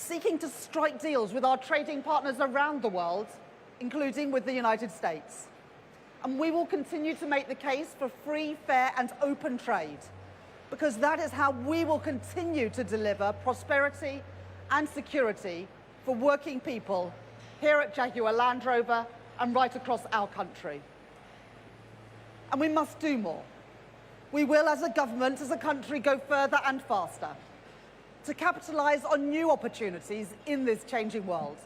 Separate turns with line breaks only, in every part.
seeking to strike deals with our trading partners around the world, including with the United States. And we will continue to make the case for free, fair and open trade, because that is how we will continue to deliver prosperity and security for working people here at Jaguar Land Rover and right across our country. And we must do more. We will, as a government, as a country, go further and faster to capitalise on new opportunities in this changing world,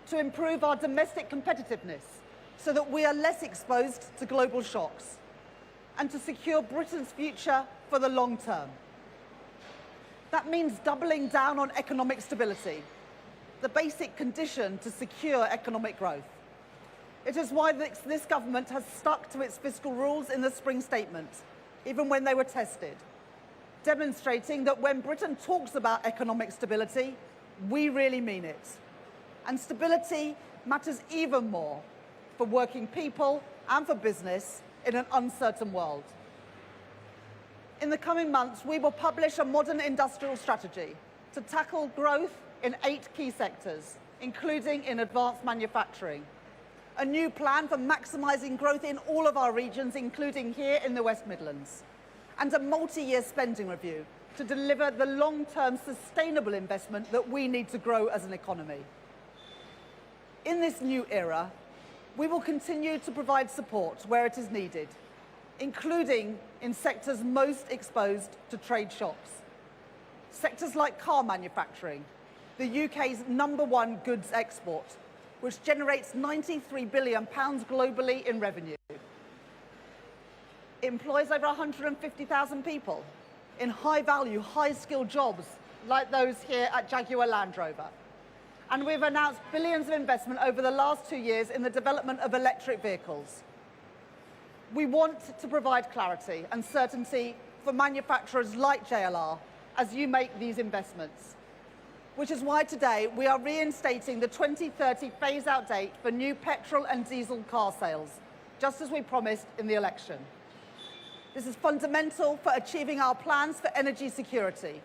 to improve our domestic competitiveness so that we are less exposed to global shocks, and to secure Britain's future for the long term. That means doubling down on economic stability, the basic condition to secure economic growth. It is why this government has stuck to its fiscal rules in the spring statement, even when they were tested, demonstrating that when Britain talks about economic stability, we really mean it. And stability matters even more for working people and for business in an uncertain world. In the coming months, we will publish a modern industrial strategy to tackle growth in 8 key sectors, including in advanced manufacturing. A new plan for maximising growth in all of our regions, including here in the West Midlands. And a multi-year spending review to deliver the long-term sustainable investment that we need to grow as an economy. In this new era, we will continue to provide support where it is needed, including in sectors most exposed to trade shocks. Sectors like car manufacturing, the UK's #1 goods export, which generates £93 billion globally in revenue. It employs over 150,000 people in high-value, high-skilled jobs like those here at Jaguar Land Rover. And we've announced billions of investment over the last 2 years in the development of electric vehicles. We want to provide clarity and certainty for manufacturers like JLR as you make these investments, which is why today we are reinstating the 2030 phase-out date for new petrol and diesel car sales, just as we promised in the election. This is fundamental for achieving our plans for energy security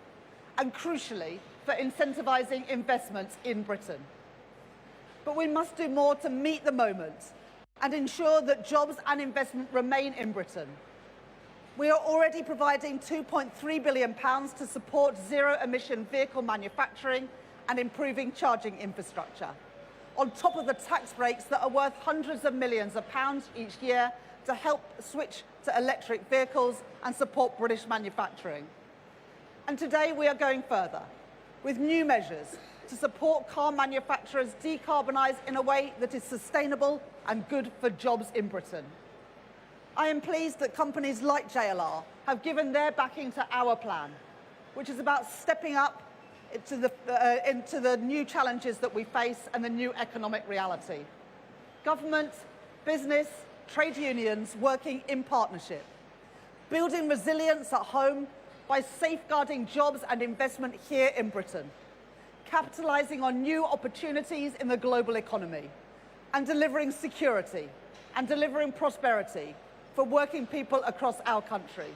and, crucially, for incentivising investment in Britain. But we must do more to meet the moment and ensure that jobs and investment remain in Britain. We are already providing £2.3 billion to support zero-emission vehicle manufacturing and improving charging infrastructure, on top of the tax breaks that are worth hundreds of millions of pounds each year to help switch to electric vehicles and support British manufacturing. And today we are going further, with new measures to support car manufacturers decarbonise in a way that is sustainable and good for jobs in Britain. I am pleased that companies like JLR have given their backing to our plan, which is about stepping up into the new challenges that we face and the new economic reality. Government, business, trade unions working in partnership, building resilience at home by safeguarding jobs and investment here in Britain, capitalising on new opportunities in the global economy, and delivering security and delivering prosperity for working people across our country.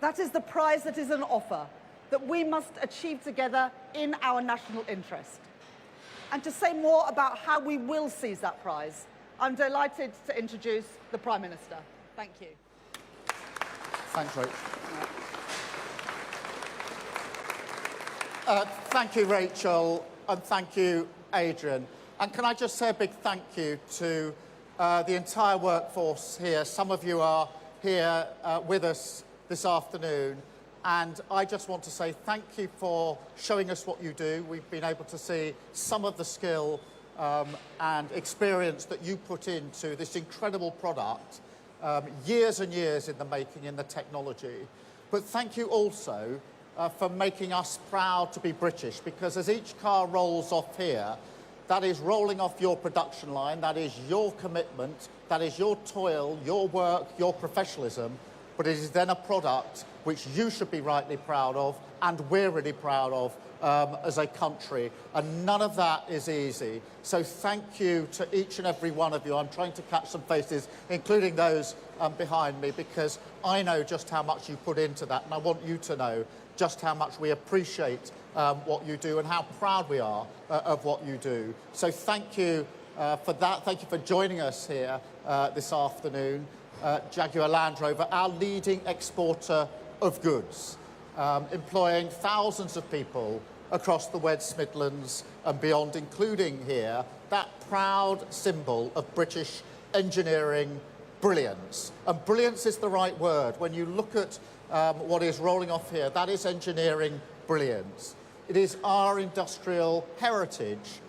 That is the prize that is on offer that we must achieve together in our national interest. And to say more about how we will seize that prize, I'm delighted to introduce the Prime Minister. Thank you.
Thanks, Rachel. Thank you, Rachel, and thank you, Adrian. And can I just say a big thank you to the entire workforce here. Some of you are here with us this afternoon, and I just want to say thank you for showing us what you do. We've been able to see some of the skill and experience that you put into this incredible product, years and years in the making in the technology. But thank you also for making us proud to be British, because as each car rolls off here, that is rolling off your production line, that is your commitment, that is your toil, your work, your professionalism, but it is then a product which you should be rightly proud of, and we're really proud of as a country, and none of that is easy. So thank you to each and every one of you. I'm trying to catch some faces, including those behind me, because I know just how much you put into that, and I want you to know just how much we appreciate what you do and how proud we are of what you do. So thank you for that. Thank you for joining us here this afternoon. Jaguar Land Rover, our leading exporter of goods, employing thousands of people across the West Midlands and beyond, including here, that proud symbol of British engineering brilliance. And brilliance is the right word. When you look at what is rolling off here, that is engineering brilliance. It is our industrial heritage,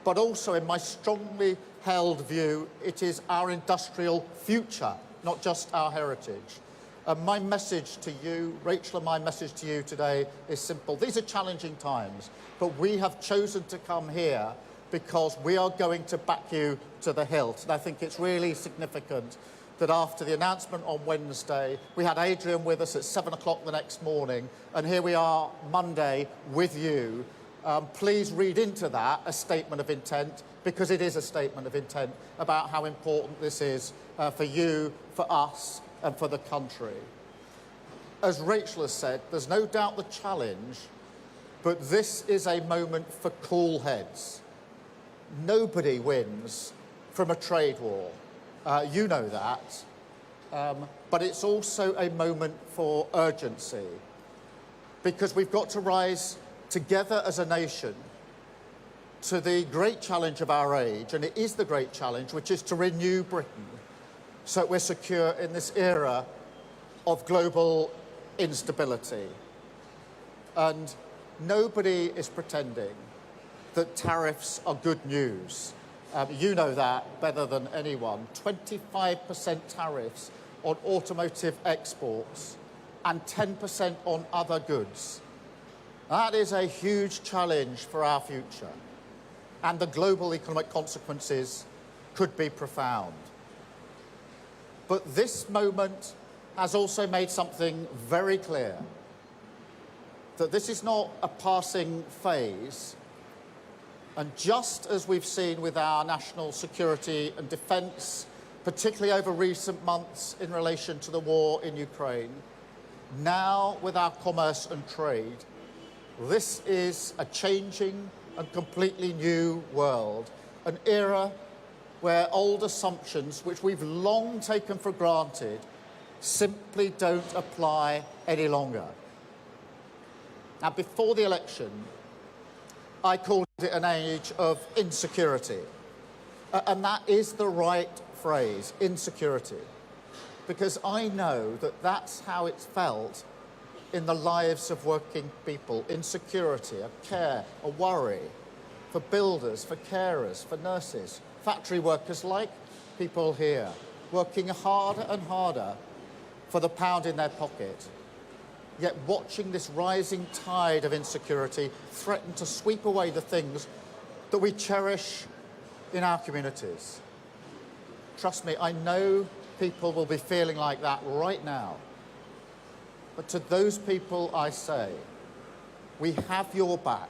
but also, in my strongly held view, it is our industrial future, not just our heritage. My message to you, Rachel, and my message to you today is simple. These are challenging times, but we have chosen to come here because we are going to back you to the hilt. And I think it's really significant that after the announcement on Wednesday, we had Adrian with us at 7 o'clock the next morning, and here we are Monday with you. Please read into that a statement of intent, because it is a statement of intent about how important this is for you, for us, and for the country. As Rachel has said, there's no doubt the challenge, but this is a moment for cool heads. Nobody wins from a trade war. You know that. But it's also a moment for urgency, because we've got to rise together as a nation to the great challenge of our age, and it is the great challenge, which is to renew Britain so that we're secure in this era of global instability. And nobody is pretending that tariffs are good news. You know that better than anyone. 25% tariffs on automotive exports and 10% on other goods. That is a huge challenge for our future, and the global economic consequences could be profound. But this moment has also made something very clear, that this is not a passing phase. And just as we've seen with our national security and defence, particularly over recent months in relation to the war in Ukraine, now with our commerce and trade, this is a changing and completely new world, an era where old assumptions, which we've long taken for granted, simply don't apply any longer. Now, before the election, I called it an age of insecurity. And that is the right phrase, insecurity, because I know that that's how it's felt in the lives of working people. Insecurity, a care, a worry for builders, for carers, for nurses, factory workers like people here, working harder and harder for the pound in their pocket, yet watching this rising tide of insecurity threaten to sweep away the things that we cherish in our communities. Trust me, I know people will be feeling like that right now. But to those people I say, we have your back.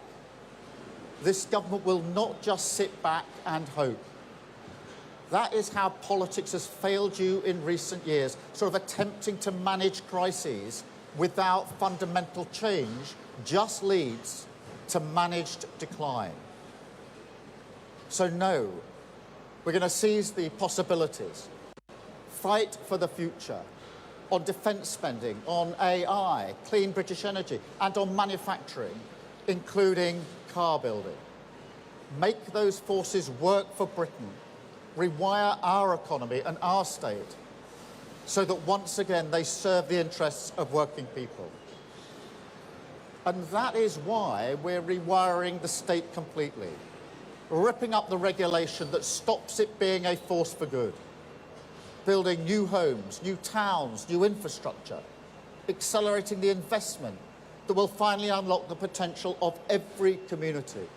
This government will not just sit back and hope. That is how politics has failed you in recent years, sort of attempting to manage crises without fundamental change just leads to managed decline. So no, we're going to seize the possibilities, fight for the future, on defence spending, on AI, clean British energy, and on manufacturing, including car building. Make those forces work for Britain, rewire our economy and our state, so that once again they serve the interests of working people. And that is why we're rewiring the state completely, ripping up the regulation that stops it being a force for good, building new homes, new towns, new infrastructure, accelerating the investment that will finally unlock the potential of every community.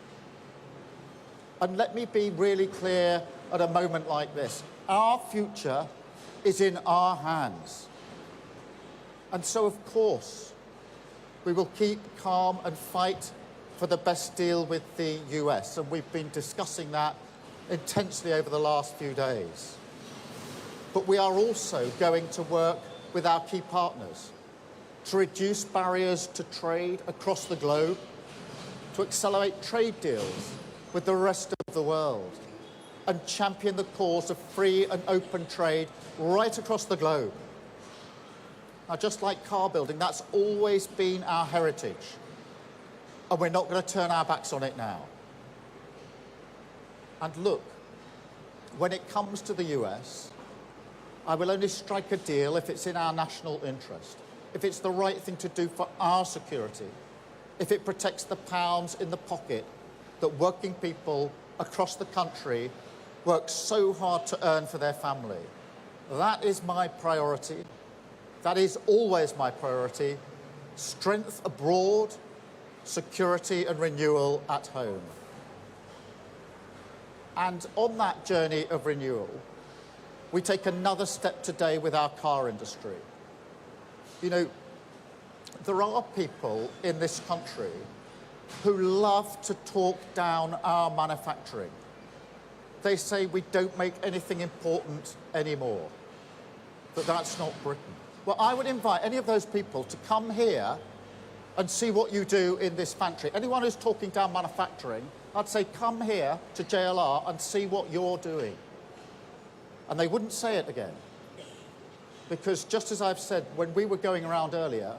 And let me be really clear at a moment like this. Our future is in our hands. And so, of course, we will keep calm and fight for the best deal with the US. And we've been discussing that intensely over the last few days. But we are also going to work with our key partners to reduce barriers to trade across the globe, to accelerate trade deals with the rest of the world and champion the cause of free and open trade right across the globe. Now, just like car building, that's always been our heritage, and we're not going to turn our backs on it now. And look, when it comes to the US, I will only strike a deal if it's in our national interest, if it's the right thing to do for our security, if it protects the pounds in the pocket that working people across the country work so hard to earn for their family. That is my priority. That is always my priority. Strength abroad, security and renewal at home. And on that journey of renewal, we take another step today with our car industry. You know, there are people in this country who love to talk down our manufacturing. They say we don't make anything important anymore, that that's not Britain. Well, I would invite any of those people to come here and see what you do in this factory. Anyone who's talking down manufacturing, I'd say come here to JLR and see what you're doing. And they wouldn't say it again. Because just as I've said, when we were going around earlier,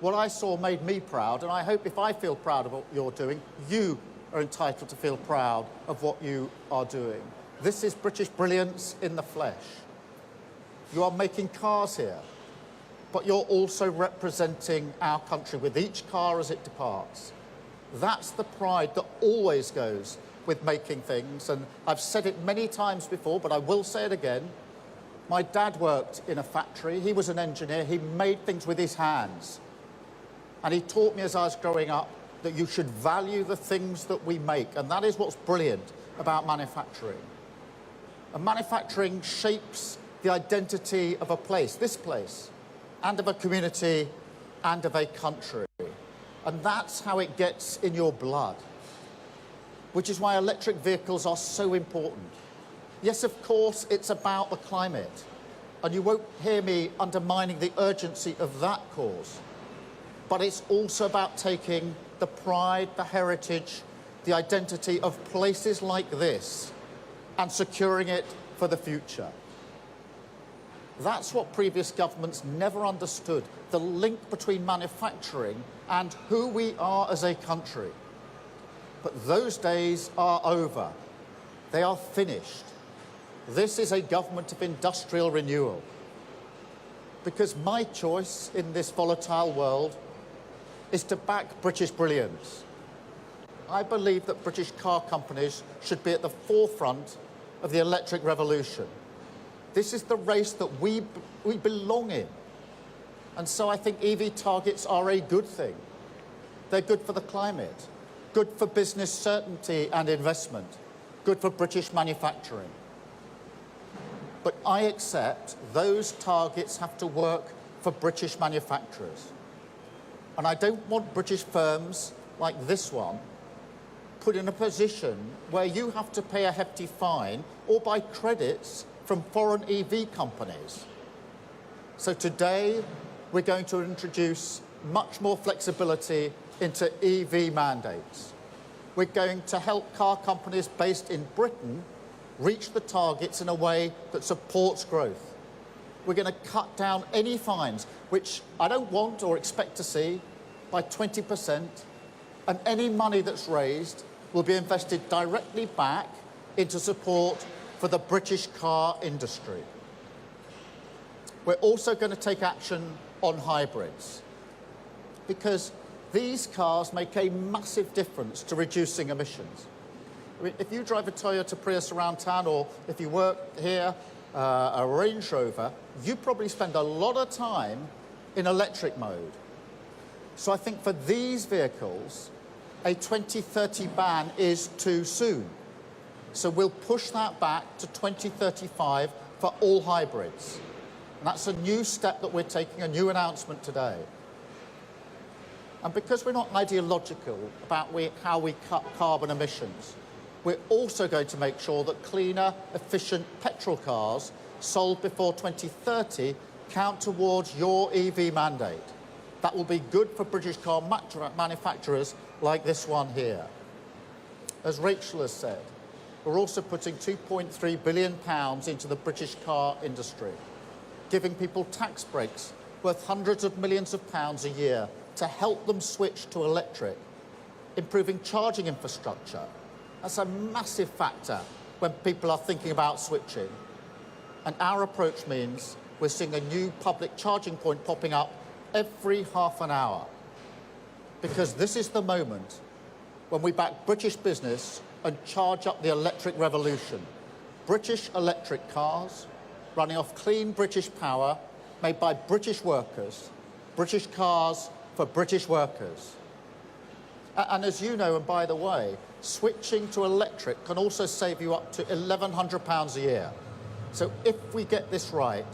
what I saw made me proud, and I hope if I feel proud of what you're doing, you are entitled to feel proud of what you are doing. This is British brilliance in the flesh. You are making cars here, but you're also representing our country with each car as it departs. That's the pride that always goes with making things, and I've said it many times before, but I will say it again. My dad worked in a factory. He was an engineer. He made things with his hands. And he taught me as I was growing up that you should value the things that we make, and that is what's brilliant about manufacturing. And manufacturing shapes the identity of a place, this place, and of a community, and of a country. And that's how it gets in your blood, which is why electric vehicles are so important. Yes, of course, it's about the climate, and you won't hear me undermining the urgency of that cause. But it's also about taking the pride, the heritage, the identity of places like this and securing it for the future. That's what previous governments never understood, the link between manufacturing and who we are as a country. But those days are over. They are finished. This is a government of industrial renewal. Because my choice in this volatile world is to back British brilliance. I believe that British car companies should be at the forefront of the electric revolution. This is the race that we belong in. And so I think EV targets are a good thing. They're good for the climate, good for business certainty and investment, good for British manufacturing. But I accept those targets have to work for British manufacturers. And I don't want British firms like this one put in a position where you have to pay a hefty fine or buy credits from foreign EV companies. So today, we're going to introduce much more flexibility into EV mandates. We're going to help car companies based in Britain reach the targets in a way that supports growth. We're going to cut down any fines, which I don't want or expect to see, by 20%, and any money that's raised will be invested directly back into support for the British car industry. We're also going to take action on hybrids, because these cars make a massive difference to reducing emissions. I mean, if you drive a Toyota Prius around town, or if you work here, a Range Rover, you probably spend a lot of time in electric mode. So I think for these vehicles, a 2030 ban is too soon. So we'll push that back to 2035 for all hybrids. And that's a new step that we're taking, a new announcement today. And because we're not ideological about how we cut carbon emissions, we're also going to make sure that cleaner, efficient petrol cars sold before 2030 count towards your EV mandate. That will be good for British car manufacturers like this one here. As Rachel has said, we're also putting £2.3 billion into the British car industry, giving people tax breaks worth hundreds of millions of pounds a year to help them switch to electric, improving charging infrastructure. That's a massive factor when people are thinking about switching. And our approach means we're seeing a new public charging point popping up every half an hour, because this is the moment when we back British business and charge up the electric revolution. British electric cars running off clean British power made by British workers, British cars for British workers. And as you know, and by the way, switching to electric can also save you up to £1,100 a year. So if we get this right,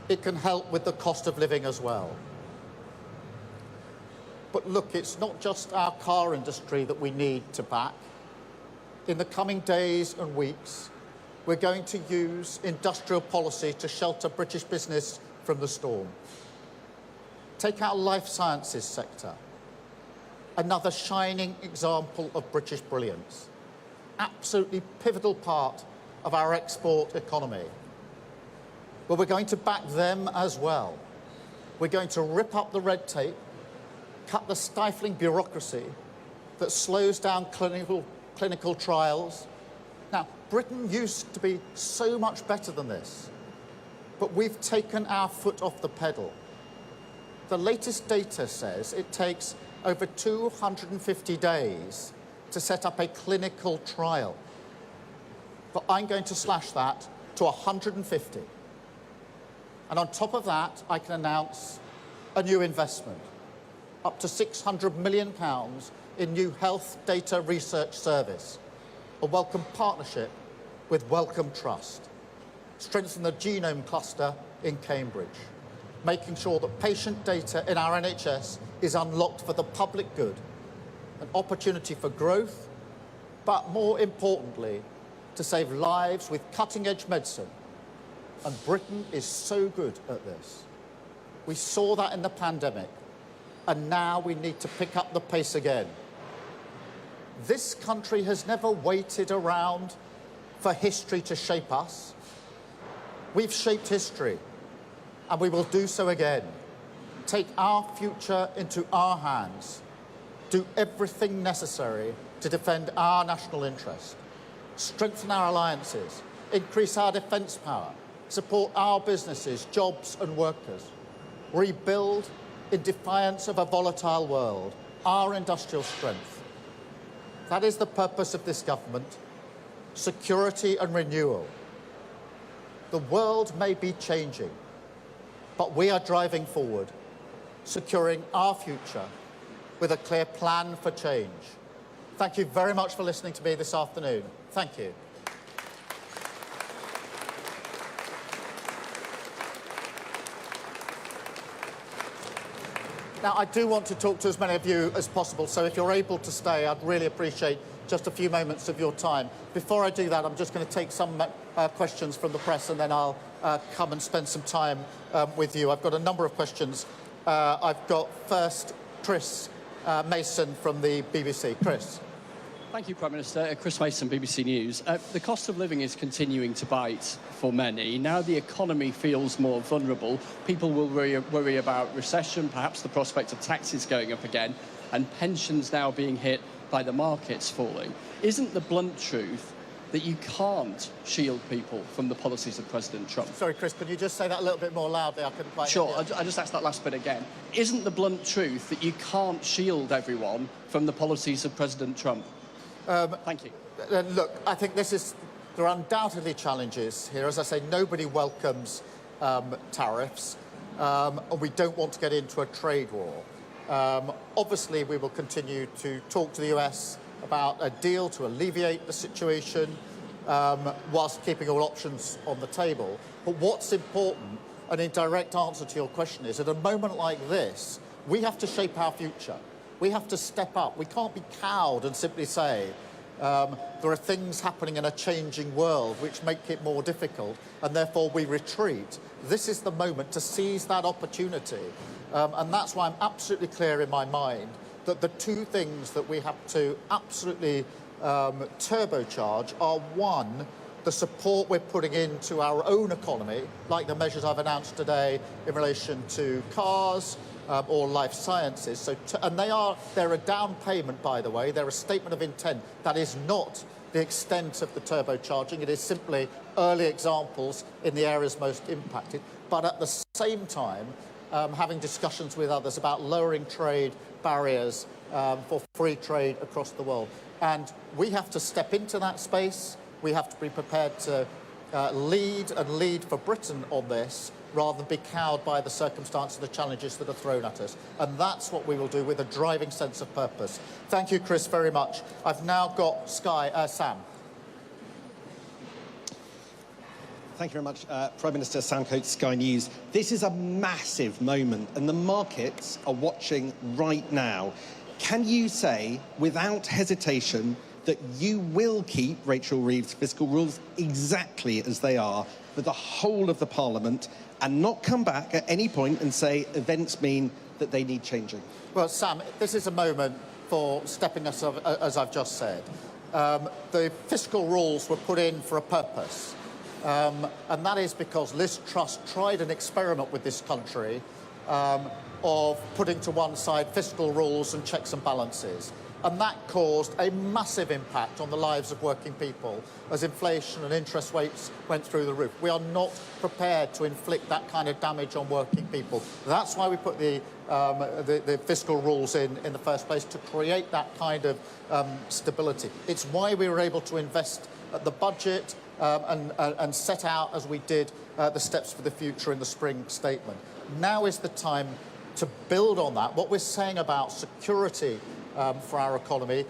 it can help with the cost of living as well. But look, it's not just our car industry that we need to back. In the coming days and weeks, we're going to use industrial policy to shelter British business from the storm. Take our life sciences sector, another shining example of British brilliance, absolutely pivotal part of our export economy. But we're going to back them as well. We're going to rip up the red tape, cut the stifling bureaucracy that slows down clinical trials. Now, Britain used to be so much better than this, but we've taken our foot off the pedal. The latest data says it takes over 250 days to set up a clinical trial. But I'm going to slash that to 150. And on top of that, I can announce a new investment, up to £600 million in new health data research service, a Wellcome partnership with Wellcome Trust, strengthen the genome cluster in Cambridge, making sure that patient data in our NHS is unlocked for the public good, an opportunity for growth, but more importantly, to save lives with cutting-edge medicine. And Britain is so good at this. We saw that in the pandemic, and now we need to pick up the pace again. This country has never waited around for history to shape us. We've shaped history, and we will do so again. Take our future into our hands, do everything necessary to defend our national interest, strengthen our alliances, increase our defence power, support our businesses, jobs and workers, rebuild in defiance of a volatile world, our industrial strength. That is the purpose of this government, security and renewal. The world may be changing, but we are driving forward, securing our future with a clear plan for change. Thank you very much for listening to me this afternoon. Thank you. Now, I do want to talk to as many of you as possible, so if you're able to stay, I'd really appreciate just a few moments of your time. Before I do that, I'm just going to take some questions from the press, and then I'll come and spend some time with you. I've got a number of questions. I've got first Chris Mason from the BBC. Chris.
Thank you, Prime Minister. Chris Mason, BBC News. The cost of living is continuing to bite for many. Now the economy feels more vulnerable. People will worry about recession, perhaps the prospect of taxes going up again, and pensions now being hit by the markets falling. Isn't the blunt truth that you can't shield people from the policies of President Trump?
Sorry, Chris, could you just say that a little bit more loudly? I couldn't quite
Sure,
hear you.
I just asked that last bit again. Isn't the blunt truth that you can't shield everyone from the policies of President Trump? Thank you.
Look, I think there are undoubtedly challenges here. As I say, nobody welcomes tariffs. We don't want to get into a trade war. Obviously, we will continue to talk to the US about a deal to alleviate the situation whilst keeping all options on the table. But what's important, and in direct answer to your question, is at a moment like this, we have to shape our future. We have to step up. We can't be cowed and simply say, there are things happening in a changing world which make it more difficult, and therefore we retreat. This is the moment to seize that opportunity. And that's why I'm absolutely clear in my mind that the two things that we have to absolutely turbocharge are, one, the support we're putting into our own economy, like the measures I've announced today in relation to cars or life sciences. So, and they're a down payment, by the way. They're a statement of intent. That is not the extent of the turbocharging. It is simply early examples in the areas most impacted. But at the same time, having discussions with others about lowering trade barriers for free trade across the world. And we have to step into that space. We have to be prepared to lead for Britain on this, rather than be cowed by the circumstances, the challenges that are thrown at us. And that's what we will do with a driving sense of purpose. Thank you, Chris, very much. I've now got Sam.
Thank you very much, Prime Minister Sam Coates, Sky News. This is a massive moment, and the markets are watching right now. Can you say, without hesitation, that you will keep Rachel Reeves' fiscal rules exactly as they are for the whole of the Parliament, and not come back at any point and say events mean that they need changing?
Well, Sam, this is a moment for stepping us up, as I've just said. The fiscal rules were put in for a purpose. And that is because Liz Truss tried an experiment with this country of putting to one side fiscal rules and checks and balances. And that caused a massive impact on the lives of working people as inflation and interest rates went through the roof. We are not prepared to inflict that kind of damage on working people. That's why we put the fiscal rules in the first place, to create that kind of stability. It's why we were able to invest at the budget and set out, as we did, the steps for the future in the spring statement. Now is the time to build on that. What we're saying about security for our economy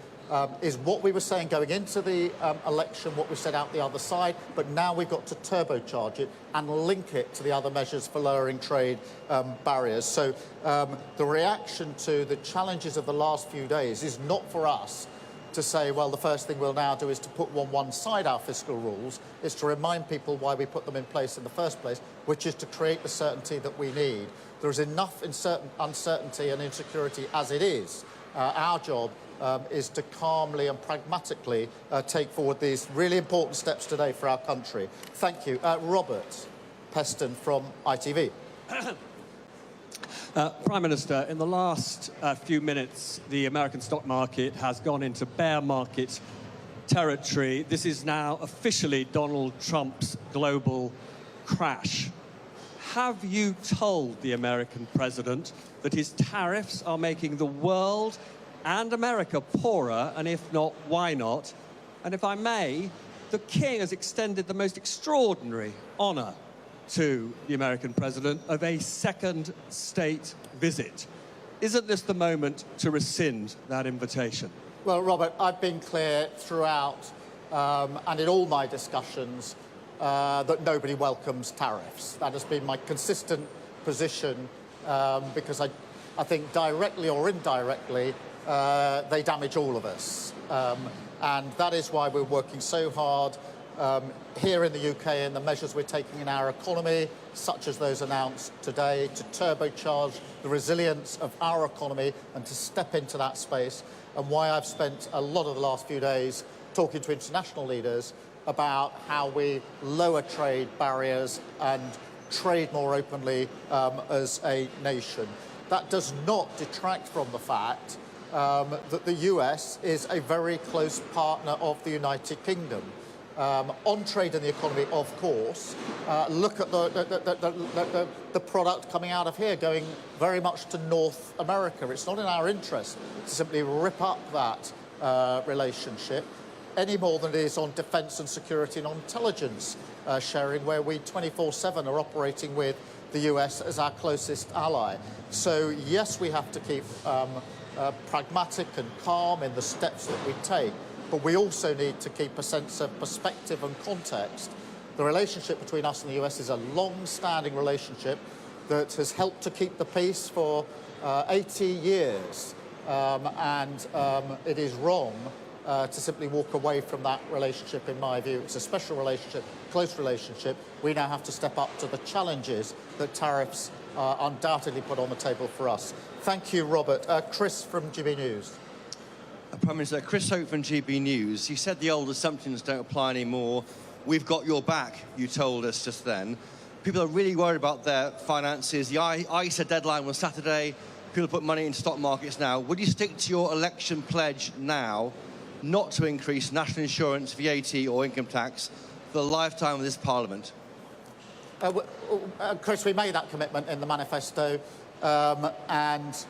is what we were saying going into the election, what we said out the other side, but now we've got to turbocharge it and link it to the other measures for lowering trade barriers. So the reaction to the challenges of the last few days is not for us to say, well, the first thing we'll now do is to put on one side our fiscal rules. It's to remind people why we put them in place in the first place, which is to create the certainty that we need. There is enough uncertainty and insecurity as it is. Our job is to calmly and pragmatically take forward these really important steps today for our country. Thank you. Robert Peston from ITV.
Prime Minister, in the last few minutes, the American stock market has gone into bear market territory. This is now officially Donald Trump's global crash. Have you told the American president that his tariffs are making the world and America poorer, and if not, why not? And if I may, the King has extended the most extraordinary honour to the American president of a second state visit. Isn't this the moment to rescind that invitation?
Well, Robert, I've been clear throughout and in all my discussions that nobody welcomes tariffs. That has been my consistent position because I think directly or indirectly they damage all of us. And that is why we're working so hard here in the UK and the measures we're taking in our economy, such as those announced today, to turbocharge the resilience of our economy and to step into that space, and why I've spent a lot of the last few days talking to international leaders about how we lower trade barriers and trade more openly as a nation. That does not detract from the fact that the US is a very close partner of the United Kingdom. On trade and the economy, of course, look at the product coming out of here going very much to North America. It's not in our interest to simply rip up that relationship any more than it is on defence and security and on intelligence sharing, where we 24/7 are operating with the US as our closest ally. So yes, we have to keep pragmatic and calm in the steps that we take, but we also need to keep a sense of perspective and context. The relationship between us and the US is a long-standing relationship that has helped to keep the peace for 80 years, and it is wrong to simply walk away from that relationship, in my view. It's a special relationship, close relationship. We now have to step up to the challenges that tariffs undoubtedly put on the table for us. Thank you, Robert. Chris from GB News.
Prime Minister, Chris Hope from GB News. You said the old assumptions don't apply anymore. We've got your back, you told us just then. People are really worried about their finances. The ISA deadline was Saturday. People put money into stock markets now. Would you stick to your election pledge now not to increase national insurance, VAT or income tax for the lifetime of this Parliament?
Chris, we made that commitment in the manifesto, and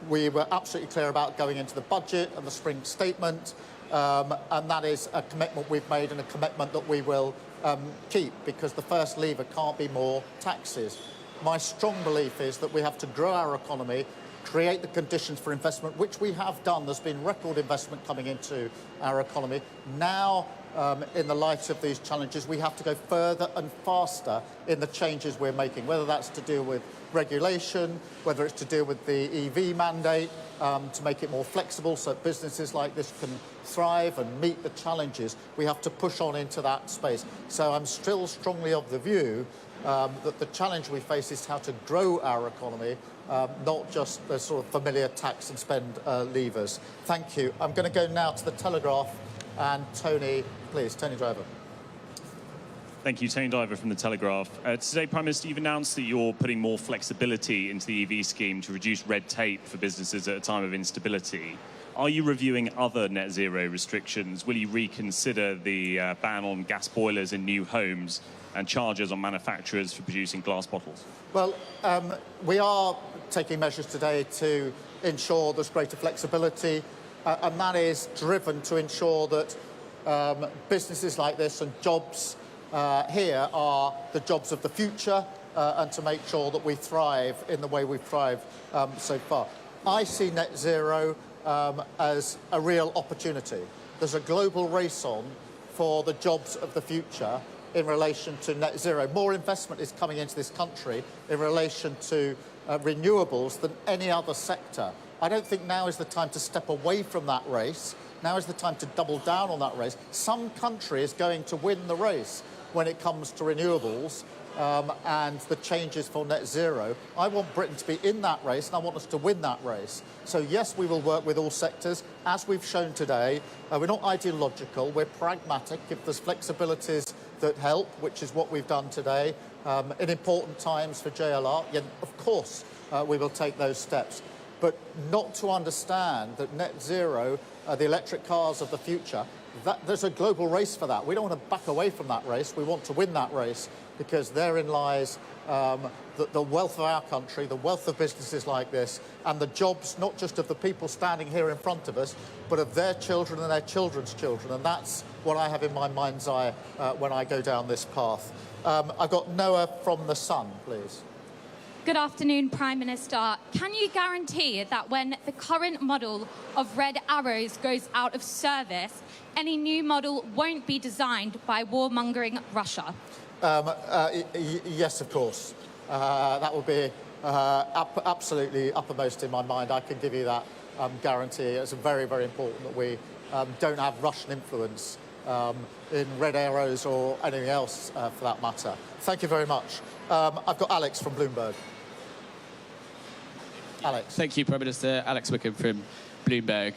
we were absolutely clear about going into the budget and the spring statement, and that is a commitment we've made and a commitment that we will keep, because the first lever can't be more taxes. My strong belief is that we have to grow our economy, create the conditions for investment, which we have done. There's been record investment coming into our economy. Now, in the light of these challenges, we have to go further and faster in the changes we're making, whether that's to do with regulation, whether it's to do with the EV mandate, to make it more flexible so businesses like this can thrive and meet the challenges. We have to push on into that space. So I'm still strongly of the view that the challenge we face is how to grow our economy, not just the sort of familiar tax and spend levers. Thank you. I'm going to go now to the Telegraph, and Tony, please, Tony Driver.
Thank you, Tony Diver from The Telegraph. Today, Prime Minister, you've announced that you're putting more flexibility into the EV scheme to reduce red tape for businesses at a time of instability. Are you reviewing other net zero restrictions? Will you reconsider the ban on gas boilers in new homes and charges on manufacturers for producing glass bottles?
Well, we are taking measures today to ensure there's greater flexibility, and that is driven to ensure that businesses like this and jobs here are the jobs of the future, and to make sure that we thrive in the way we've thrived so far. I see net zero as a real opportunity. There's a global race on for the jobs of the future in relation to net zero. More investment is coming into this country in relation to renewables than any other sector. I don't think now is the time to step away from that race. Now is the time to double down on that race. Some country is going to win the race when it comes to renewables and the changes for net zero. I want Britain to be in that race, and I want us to win that race. So yes, we will work with all sectors, as we've shown today. We're not ideological, we're pragmatic. If there's flexibilities that help, which is what we've done today, in important times for JLR, yeah, of course we will take those steps. But not to understand that net zero, the electric cars of the future, there's a global race for that. We don't want to back away from that race. We want to win that race, because therein lies the wealth of our country, the wealth of businesses like this, and the jobs not just of the people standing here in front of us, but of their children and their children's children. And that's what I have in my mind's eye when I go down this path. I've got Noah from The Sun, please.
Good afternoon, Prime Minister. Can you guarantee that when the current model of Red Arrows goes out of service, any new model won't be designed by warmongering Russia?
Yes, of course. That will be absolutely uppermost in my mind. I can give you that guarantee. It's very, very important that we don't have Russian influence in Red Arrows or anything else for that matter. Thank you very much. I've got Alex from Bloomberg. Alex.
Thank you, Prime Minister. Alex Wickham from Bloomberg.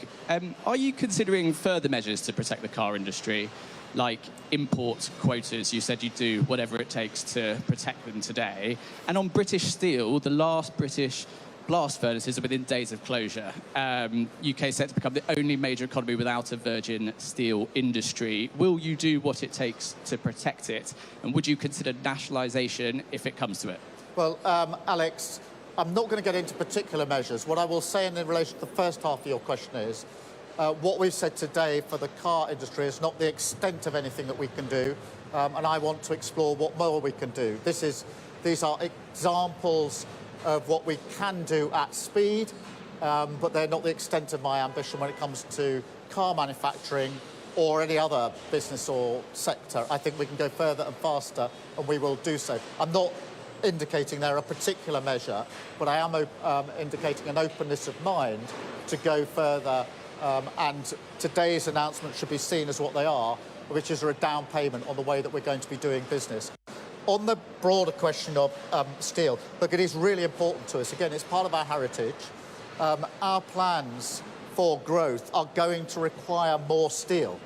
Are you considering further measures to protect the car industry, like import quotas? You said you'd do whatever it takes to protect them today. And on British Steel, the last British blast furnaces are within days of closure. UK set to become the only major economy without a virgin steel industry. Will you do what it takes to protect it? And would you consider nationalisation if it comes to it?
Well, Alex, I'm not going to get into particular measures. What I will say in relation to the first half of your question is what we've said today for the car industry is not the extent of anything that we can do, and I want to explore what more we can do. These are examples of what we can do at speed, but they're not the extent of my ambition when it comes to car manufacturing or any other business or sector. I think we can go further and faster, and we will do so. I'm not indicating they're a particular measure, but I am indicating an openness of mind to go further, and today's announcement should be seen as what they are, which is a down payment on the way that we're going to be doing business. On the broader question of steel, look, it is really important to us. Again, it's part of our heritage. Our plans for growth are going to require more steel.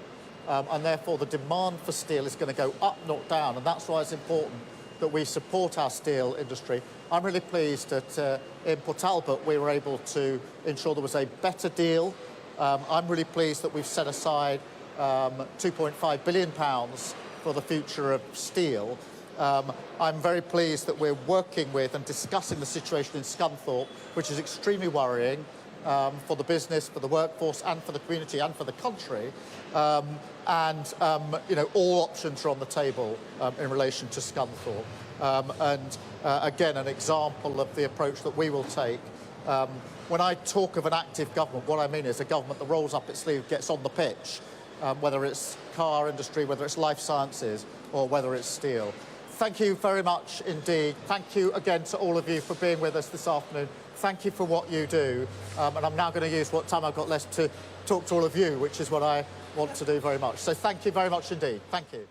And therefore, the demand for steel is going to go up, not down. And that's why it's important that we support our steel industry. I'm really pleased that in Port Talbot, we were able to ensure there was a better deal. I'm really pleased that we've set aside £2.5 billion for the future of steel. I'm very pleased that we're working with and discussing the situation in Scunthorpe, which is extremely worrying for the business, for the workforce, and for the community, and for the country. You know, all options are on the table in relation to Scunthorpe. Again, an example of the approach that we will take. When I talk of an active government, what I mean is a government that rolls up its sleeve, gets on the pitch, whether it's car industry, whether it's life sciences, or whether it's steel. Thank you very much indeed. Thank you again to all of you for being with us this afternoon. Thank you for what you do. And I'm now going to use what time I've got left to talk to all of you, which is what I want to do very much. So thank you very much indeed. Thank you.